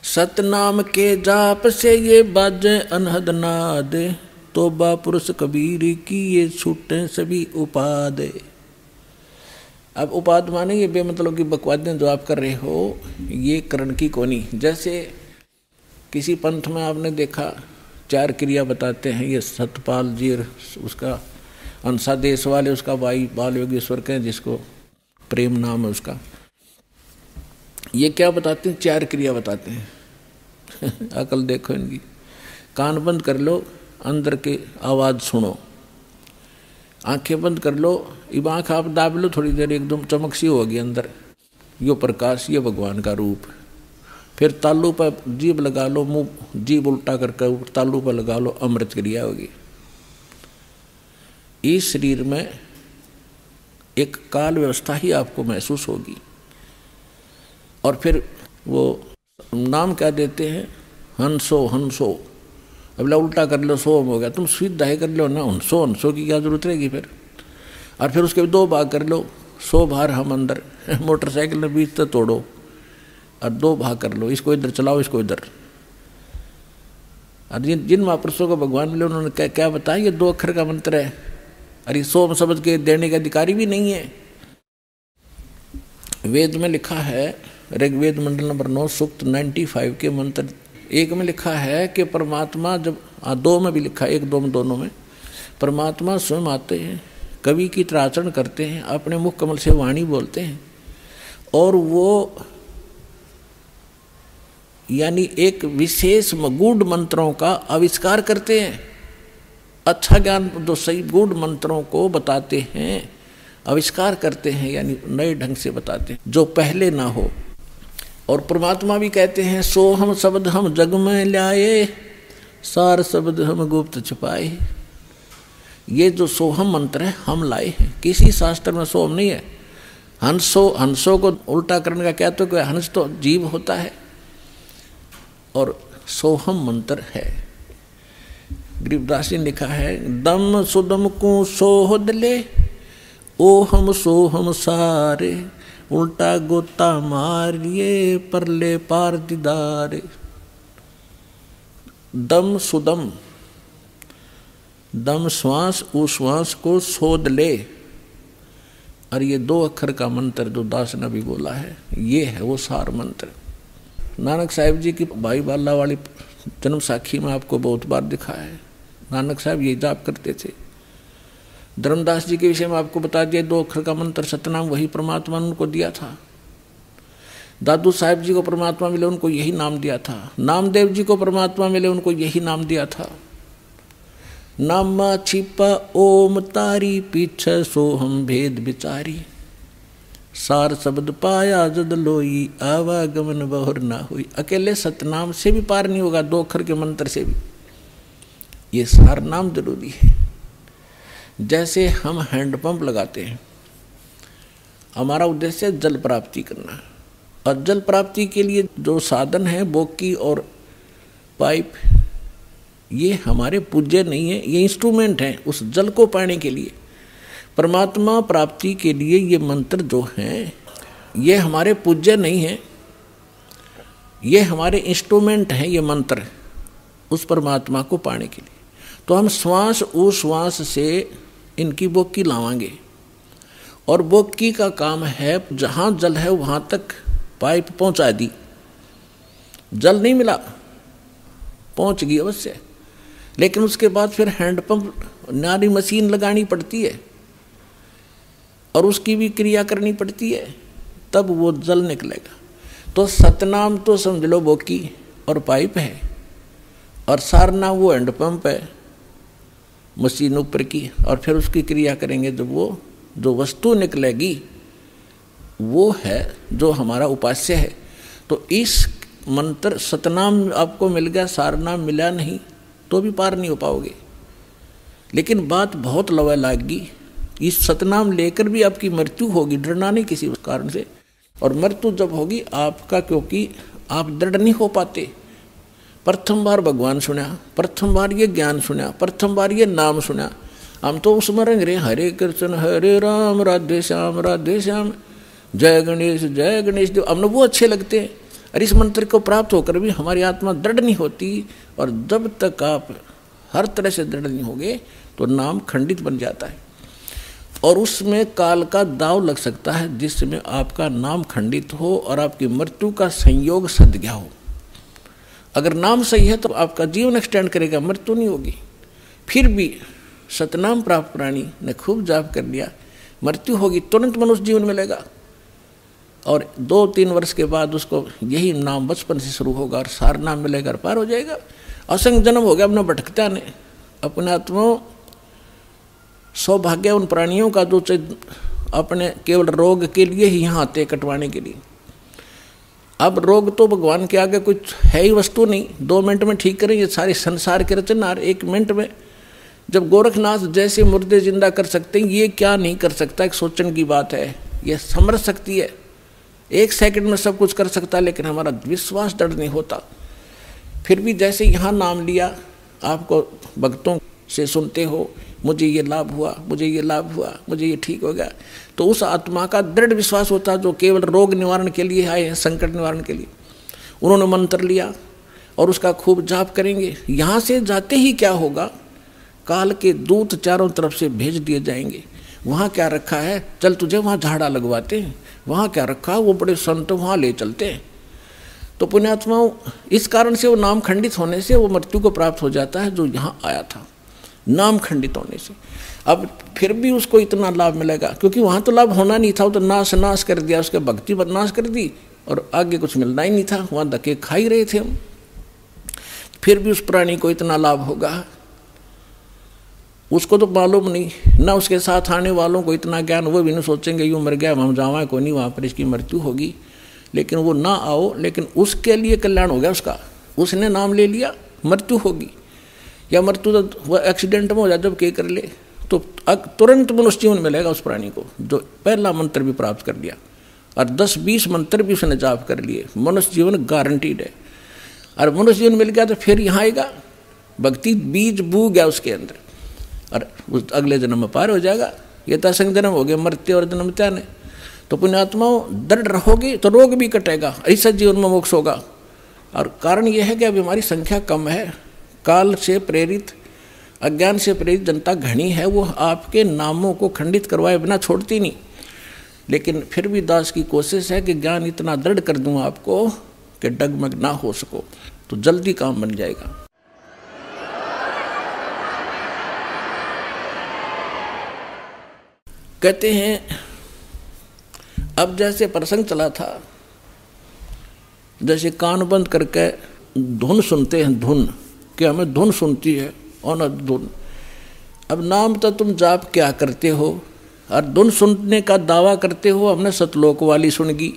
सतनाम के जाप से ये बाजे अनहद नाद, तोबा पुरुष कबीर की ये छूटे सभी उपाद। अब उपाद माने ये बेमतलब की बकवादें जो आप कर रहे हो, ये करण की कोनी। जैसे किसी पंथ में आपने देखा 4 क्रिया बताते हैं, ये सतपाल जी उसका अंसा देश वाले उसका भाई बाल योगेश्वर के जिसको प्रेम नाम है उसका, ये क्या बताते हैं? 4 क्रिया बताते हैं। अकल देखो इनकी। कान बंद कर लो, अंदर की आवाज़ सुनो। आंखें बंद कर लो, अब आँख आप दाब लो थोड़ी देर, एकदम चमक सी होगी अंदर, यो प्रकाश, ये भगवान का रूप। फिर तालू पर जीभ लगा लो, मुंह जीभ उल्टा करके तालू पर लगा लो, अमृत क्रिया होगी। इस शरीर में एक काल व्यवस्था ही आपको महसूस होगी। और फिर वो नाम क्या देते हैं? हंसो हंसो। अब उल्टा कर लो, सोम हो गया, तुम सीधा ही कर लो ना, हंसो हंसो की क्या जरूरत रहेगी फिर। और फिर उसके 2 भाग कर लो, 100 बार हम अंदर, मोटरसाइकिल में बीच तक तोड़ो और 2 भाग कर लो, इसको इधर चलाओ, इसको इधर। और जिन महापुरुषों को भगवान मिले उन्होंने क्या क्या बताया? ये 2 अक्षर का मंत्र है। अरे सोम शब्द के देने का अधिकारी भी नहीं है। वेद में लिखा है, ऋग्वेद मंडल नंबर 9 सूक्त 95 के मंत्र 1 में लिखा है कि परमात्मा जब 2 में भी लिखा है, 1 2 में दोनों में, परमात्मा स्वयं आते हैं, कवि की तरह आचरण करते हैं, अपने मुख कमल से वाणी बोलते हैं, और वो यानी एक विशेष गूढ़ मंत्रों का आविष्कार करते हैं। अच्छा ज्ञान जो सही गूढ़ मंत्रों को बताते हैं, आविष्कार करते हैं, यानी नए ढंग से बताते हैं जो पहले ना हो। और परमात्मा भी कहते हैं, सो हम शब्द हम जग में लाए, सार शब्द हम गुप्त छुपाए। ये जो सोहम मंत्र है हम लाए हैं, किसी शास्त्र में सोहम नहीं है। हंसो को उल्टा करने का क्या, तो कि हंस तो जीव होता है और सोहम मंत्र है। गरीबदास जी ने लिखा है, दम सुदम को सोहद ले, ओ हम सोहम सारे, उल्टा गोता मारिए परले पार दीदारे। दम सुदम, दम श्वास, उश्वास को सोध ले, और ये 2 अक्षर का मंत्र जो दास ने भी बोला है, ये है वो सार मंत्र। नानक साहिब जी की भाई बाला वाली जन्म साखी में आपको बहुत बार दिखा है, नानक साहब ये जाप करते थे। धर्मदास जी के विषय में आपको बता दिया, 2 अक्षर का मंत्र सतनाम वही परमात्मा ने उनको दिया था। दादू साहिब जी को परमात्मा मिले, उनको यही नाम दिया था। नामदेव जी को परमात्मा मिले, उनको यही नाम दिया था। नामा छिपा ओम तारी, पीछे सोहम भेद विचारी, सार शब्द पाया जद लोई, आवागमन बहुर ना हुई। अकेले सतनाम से भी पार नहीं होगा, 2 अक्षर के मंत्र से भी। ये सार नाम जरूरी है। जैसे हम हैंडपंप लगाते हैं, हमारा उद्देश्य जल प्राप्ति करना, और जल प्राप्ति के लिए जो साधन है बोकी और पाइप, ये हमारे पूज्य नहीं है, ये इंस्ट्रूमेंट हैं उस जल को पाने के लिए। परमात्मा प्राप्ति के लिए ये मंत्र जो हैं, ये हमारे पूज्य नहीं है, ये हमारे इंस्ट्रूमेंट हैं, ये मंत्र उस परमात्मा को पाने के लिए। तो हम श्वास उश्वास से इनकी बोकी लावांगे, और बोकी का काम है जहाँ जल है वहाँ तक पाइप पहुँचा दी। जल नहीं मिला, पहुँच गई अवश्य, लेकिन उसके बाद फिर हैंडपंप नारी मशीन लगानी पड़ती है, और उसकी भी क्रिया करनी पड़ती है, तब वो जल निकलेगा। तो सतनाम तो समझ लो बोकी और पाइप है, और सारनाम वो हैंडपंप है मशीन ऊपर की, और फिर उसकी क्रिया करेंगे जब वो जो वस्तु निकलेगी वो है जो हमारा उपास्य है। तो इस मंत्र सतनाम आपको मिल गया, सारनाम मिला नहीं तो भी पार नहीं हो पाओगे। लेकिन बात बहुत लवा लागी, इस सतनाम लेकर भी आपकी मृत्यु होगी, डरना नहीं किसी कारण से। और मृत्यु जब होगी आपका, क्योंकि आप दृढ़ नहीं हो पाते। प्रथम बार भगवान सुना, प्रथम बार ये ज्ञान सुना, प्रथम बार ये नाम सुना, हम तो उसमें रंग रहे हरे कृष्ण हरे राम राधे श्याम, जय गणेश देव, हमने वो अच्छे लगते हैं। और इस मंत्र को प्राप्त होकर भी हमारी आत्मा दृढ़ नहीं होती, और जब तक आप हर तरह से दृढ़ नहीं होगे तो नाम खंडित बन जाता है, और उसमें काल का दाव लग सकता है जिसमें आपका नाम खंडित हो और आपकी मृत्यु का संयोग सद गया हो। अगर नाम सही है तो आपका जीवन एक्सटेंड करेगा, मृत्यु नहीं होगी। फिर भी सतनाम प्राप्त प्राणी ने खूब जाप कर लिया, मृत्यु होगी, तुरंत मनुष्य जीवन मिलेगा, और 2-3 वर्ष के बाद उसको यही नाम बचपन से शुरू होगा और सार नाम मिलेगा और पार हो जाएगा। असंग जन्म हो गया अपना भटकता ने। अपने आत्मा सौभाग्य उन प्राणियों का जो अपने केवल रोग के लिए ही यहाँ आते कटवाने के लिए। अब रोग तो भगवान के आगे कुछ है ही वस्तु नहीं, 2 मिनट में ठीक करें ये सारे संसार के रचनार 1 मिनट में। जब गोरखनाथ जैसे मुर्दे जिंदा कर सकते हैं, ये क्या नहीं कर सकता, एक सोचने की बात है। ये समझ सकती है, 1 सेकंड में सब कुछ कर सकता है, लेकिन हमारा विश्वास दृढ़ नहीं होता। फिर भी जैसे यहाँ नाम लिया, आपको भक्तों से सुनते हो, मुझे ये लाभ हुआ, मुझे ये लाभ हुआ, मुझे ये ठीक हो गया, तो उस आत्मा का दृढ़ विश्वास होता है जो केवल रोग निवारण के लिए आए हैं, संकट निवारण के लिए। उन्होंने मंत्र लिया और उसका खूब जाप करेंगे। यहाँ से जाते ही क्या होगा, काल के दूत चारों तरफ से भेज दिए जाएंगे। वहाँ क्या रखा है, चल तुझे वहाँ झाड़ा लगवाते हैं, वहाँ क्या रखा, वो बड़े संत वहाँ ले चलते हैं। तो पुण्यात्माओं, इस कारण से वो नाम खंडित होने से वो मृत्यु को प्राप्त हो जाता है जो यहाँ आया था, नाम खंडित होने से। अब फिर भी उसको इतना लाभ मिलेगा, क्योंकि वहाँ तो लाभ होना नहीं था, वो तो नाश कर दिया, उसके भक्ति बदनाश कर दी और आगे कुछ मिलना ही नहीं था, वहाँ धक्के खा ही रहे थे हम। फिर भी उस प्राणी को इतना लाभ होगा, उसको तो मालूम नहीं, ना उसके साथ आने वालों को इतना ज्ञान, वो भी नहीं सोचेंगे यूँ मर गया हम जावा को नहीं, वहाँ पर इसकी मृत्यु होगी, लेकिन वो ना आओ, लेकिन उसके लिए कल्याण हो गया उसका। उसने नाम ले लिया, मृत्यु होगी, या मृत्यु तो वह एक्सीडेंट में हो जाए जब के कर ले, तो तुरंत मनुष्य जीवन मिलेगा उस प्राणी को जो पहला मंत्र भी प्राप्त कर लिया, और 10-20 मंत्र भी उसने जाप कर लिए, मनुष्य जीवन गारंटीड है। और मनुष्य जीवन मिल गया तो फिर यहाँ आएगा, भक्ति बीज बू गया उसके अंदर, और उस अगले जन्म में पार हो जाएगा। ये तो असंग जन्म हो गया, मरते और जन्म त्याने। तो पुण्यात्माओं, दृढ़ रहोगे तो रोग भी कटेगा, ऐसा जीवन में मोक्ष होगा। और कारण यह है कि अभी हमारी संख्या कम है, काल से प्रेरित, अज्ञान से प्रेरित जनता घनी है, वो आपके नामों को खंडित करवाए बिना छोड़ती नहीं। लेकिन फिर भी दास की कोशिश है कि ज्ञान इतना दृढ़ कर दूं आपको कि डगमग ना हो सको, तो जल्दी काम बन जाएगा। कहते हैं, अब जैसे प्रसंग चला था, जैसे कान बंद करके धुन सुनते हैं, धुन कि हमें धुन सुनती है और न धुन। अब नाम तो तुम जाप क्या करते हो और धुन सुनने का दावा करते हो, हमने सतलोक वाली सुनगी।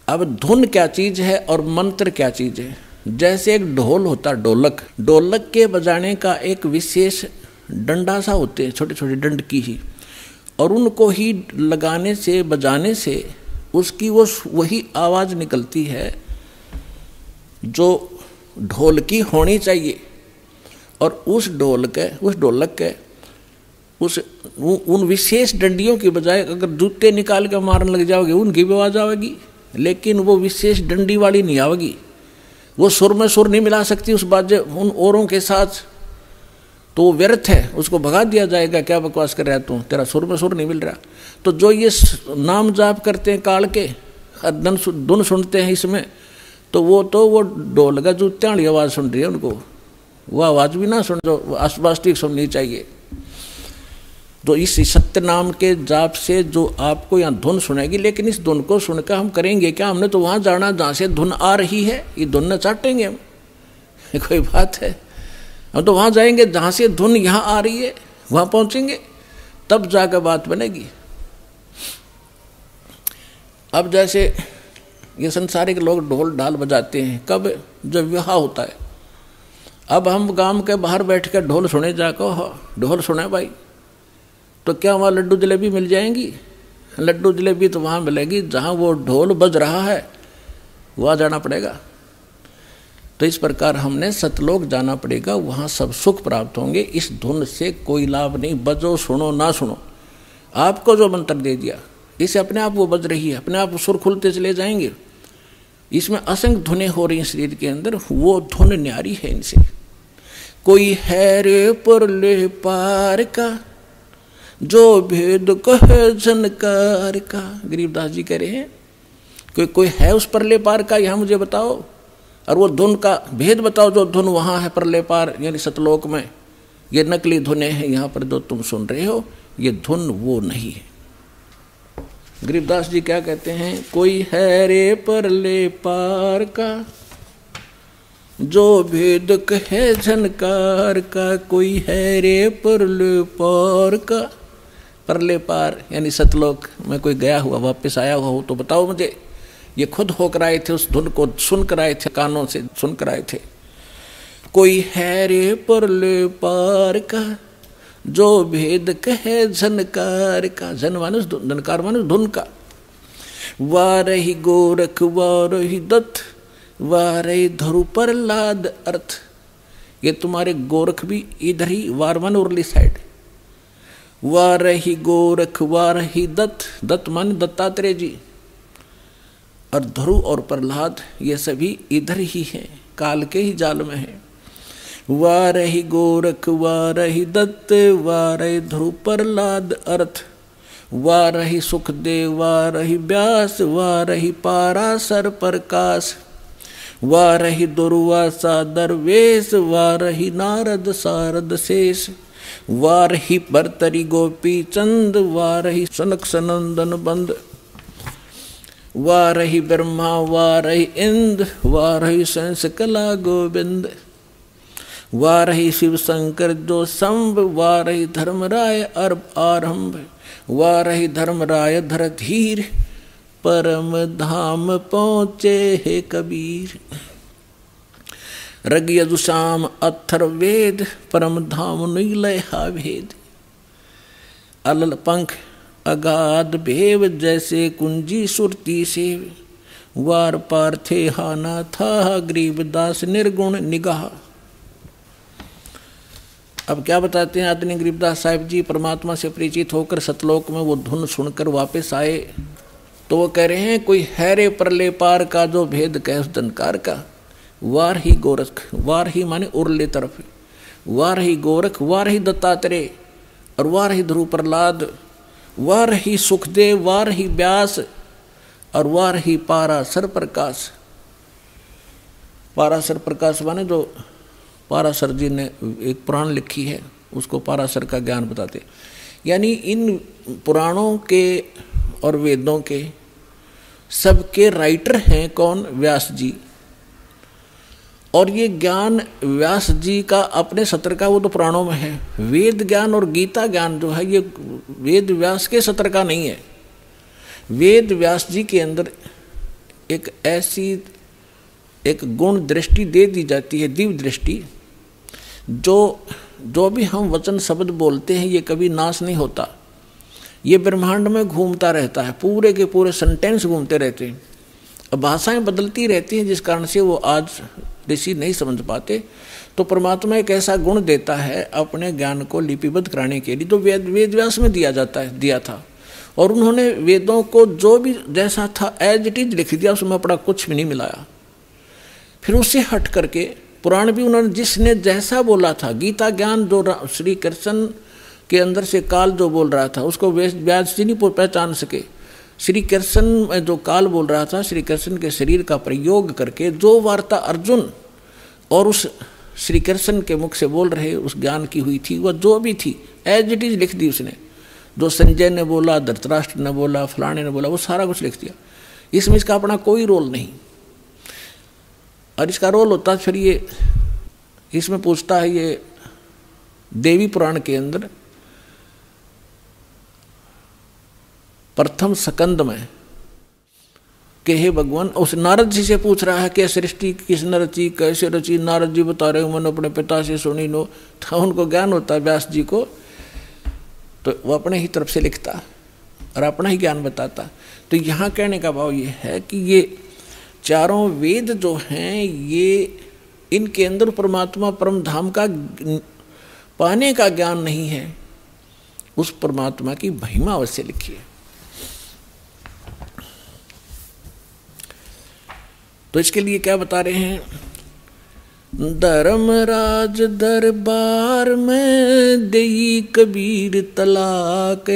अब धुन क्या चीज़ है और मंत्र क्या चीज़ है। जैसे एक ढोल होता, ढोलक, ढोलक के बजाने का एक विशेष डंडा सा होते हैं, छोटे छोटे डंड की ही, और उनको ही लगाने से, बजाने से उसकी वो वही आवाज़ निकलती है जो ढोल की होनी चाहिए। और उस ढोलक के उन विशेष डंडियों की बजाय अगर जूते निकाल के मारने लग जाओगे, उनकी भी आवाज़ आवेगी, लेकिन वो विशेष डंडी वाली नहीं आवेगी। वो सुर में सुर नहीं मिला सकती उस बाजे उन औरों के साथ, तो वो व्यर्थ है, उसको भगा दिया जाएगा, क्या बकवास कर रहा है तू, तेरा सुर में सुर नहीं मिल रहा। तो जो ये नाम जाप करते हैं काल के, धुन सुनते हैं इसमें, तो वो ढोल का जूत्या वाली आवाज़ सुन रही है, उनको वो आवाज़ भी ना सुन जो वास्तविक सुननी चाहिए। तो इस सत्य नाम के जाप से जो आपको यहाँ धुन सुनेगी, लेकिन इस धुन को सुनकर हम करेंगे क्या, हमने तो वहाँ जाना जहाँ से धुन आ रही है, ये धुन न चाटेंगे हम, कोई बात है। हम तो वहाँ जाएंगे जहाँ से धुन यहाँ आ रही है, वहाँ पहुँचेंगे, तब जाकर बात बनेगी। अब जैसे ये संसारिक लोग ढोल ढाल बजाते हैं, कब, जब विवाह होता है। अब हम गांव के बाहर बैठ कर ढोल सुने जाकर, ढोल सुने भाई, तो क्या वहाँ लड्डू जलेबी मिल जाएंगी? लड्डू जलेबी तो वहाँ मिलेगी जहाँ वो ढोल बज रहा है, वहाँ जाना पड़ेगा। तो इस प्रकार हमने सतलोक जाना पड़ेगा, वहाँ सब सुख प्राप्त होंगे। इस धुन से कोई लाभ नहीं, बजो सुनो ना सुनो, आपको जो मंत्र दे दिया इसे अपने आप वो बज रही है, अपने आप सुर खुलते चले जाएंगे। इसमें असंख्य धुनें हो रही हैं शरीर के अंदर, वो धुन न्यारी है इनसे। कोई है रे परले पार का, जो भेद कहे झनकार का। गरीबदास जी कह रहे हैं कोई है उस परले पार का, यहाँ मुझे बताओ, और वो धुन का भेद बताओ, जो धुन वहाँ है परले पार यानी सतलोक में। ये नकली धुनें हैं, यहाँ पर जो तुम सुन रहे हो ये धुन वो नहीं है। गरीबदास जी क्या कहते हैं, कोई है रे परले पार का, जो भेद कहे झनकार का। कोई है रे परले पार का, परले पार यानी सतलोक में कोई गया हुआ वापस आया हुआ हो तो बताओ मुझे। ये खुद होकर आए थे, उस धुन को सुन कर आए थे, कानों से सुन कर आए थे। कोई है रे परले पार का, जो भेद कहे झनकार का। झन मानुष झनकार मानुष धुन का। वारही गोरख वारही दत्त, वारही धरु प्रहलाद अर्थ। ये तुम्हारे गोरख भी इधर ही, वारवन उर्ली साइड। वारही गोरख वारही दत्त, दत्त मान दत्तात्रेय जी, और ध्रुव और प्रहलाद ये सभी इधर ही हैं, काल के ही जाल में हैं। वारही गोरख वारही दत्त, वारही ध्रुव प्रहलाद अर्थ। वारही सुखदेव वारही व्यास, वारही पाराशर प्रकाश। वारही दुर्वासा दरवेश, वारही नारद सारद शेष। वारही भर्तरी गोपी चंद, वारही सनक सनंदन बंद। वारही ब्रह्मा वारही इंद्र, वारही संस कला गोविंद। वारही शिव शंकर जो संभ, वारही धर्मराय अर्भ आरंभ। वारही धर्मराय धर धीर, परम धाम पहुँचे हे कबीर। रग यजुषाम अथर वेद, परम धाम नीलय हा भेद। अलल पंख अगाध भेव, जैसे कुंजी सुरती सेव। वार पार थे हाना था, गरीबदास निर्गुण निगाह। अब क्या बताते हैं आदरणीय गरीबदास साहिब जी, परमात्मा से परिचित होकर सतलोक में वो धुन सुनकर वापस आए तो वो कह रहे हैं कोई है रे परले पार का, जो भेद कहे उस धनकार का। वार ही गोरख, वार ही माने उरले तरफ, वार ही गोरख, वार ही दत्तात्रेय, और वार ही ध्रुव प्रहलाद, वार ही सुखदेव, वार ही व्यास, और वार ही पाराशर प्रकाश। पाराशर प्रकाश माने जो पाराशर जी ने एक पुराण लिखी है उसको पाराशर का ज्ञान बताते। यानी इन पुराणों के और वेदों के सबके राइटर हैं कौन? व्यास जी। और ये ज्ञान व्यास जी का अपने सत्र का वो तो पुराणों में है। वेद ज्ञान और गीता ज्ञान जो है ये वेद व्यास के सत्र का नहीं है। वेद व्यास जी के अंदर एक ऐसी एक गुण दृष्टि दे दी जाती है, दिव्य दृष्टि, जो भी हम वचन शब्द बोलते हैं ये कभी नाश नहीं होता, ये ब्रह्मांड में घूमता रहता है, पूरे के पूरे सेंटेंस घूमते रहते हैं। अब भाषाएं बदलती रहती हैं जिस कारण से वो आज ऋषि नहीं समझ पाते। तो परमात्मा एक ऐसा गुण देता है अपने ज्ञान को लिपिबद्ध कराने के लिए, तो वेद व्यास में दिया था। और उन्होंने वेदों को जो भी जैसा था एज इट इज लिख दिया, उसमें अपना कुछ भी नहीं मिलाया। फिर उससे हट करके पुराण भी उन्होंने जिसने जैसा बोला था, गीता ज्ञान जो श्री कृष्ण के अंदर से काल जो बोल रहा था उसको व्यास जी नहीं पहचान सके। श्री कृष्ण में जो काल बोल रहा था, श्री कृष्ण के शरीर का प्रयोग करके जो वार्ता अर्जुन और उस श्री कृष्ण के मुख से बोल रहे उस ज्ञान की हुई थी, वह जो भी थी एज इट इज लिख दी उसने। जो संजय ने बोला, धृतराष्ट्र ने बोला, फलाने ने बोला, वो सारा कुछ लिख दिया। इसमें इसका अपना कोई रोल नहीं। और इसका रोल होता फिर ये इसमें पूछता है ये देवी पुराण के अंदर प्रथम स्कंद में कि हे भगवान, उस नारद जी से पूछ रहा है कि सृष्टि किसने रची, कैसे रची। नारद जी बता रहे हो मैंने अपने पिता से सुनी नो। था उनको ज्ञान होता है व्यास जी को, तो वो अपने ही तरफ से लिखता और अपना ही ज्ञान बताता। तो यहाँ कहने का भाव ये है कि ये चारों वेद जो हैं ये इनके अंदर परमात्मा परम धाम का पाने का ज्ञान नहीं है, उस परमात्मा की महिमा अवश्य लिखी है। तो इसके लिए क्या बता रहे हैं, धर्मराज दरबार में देई कबीर तलाक,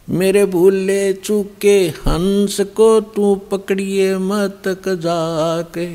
मेरे भूले चूके हंस को तू पकड़िए मत जाके।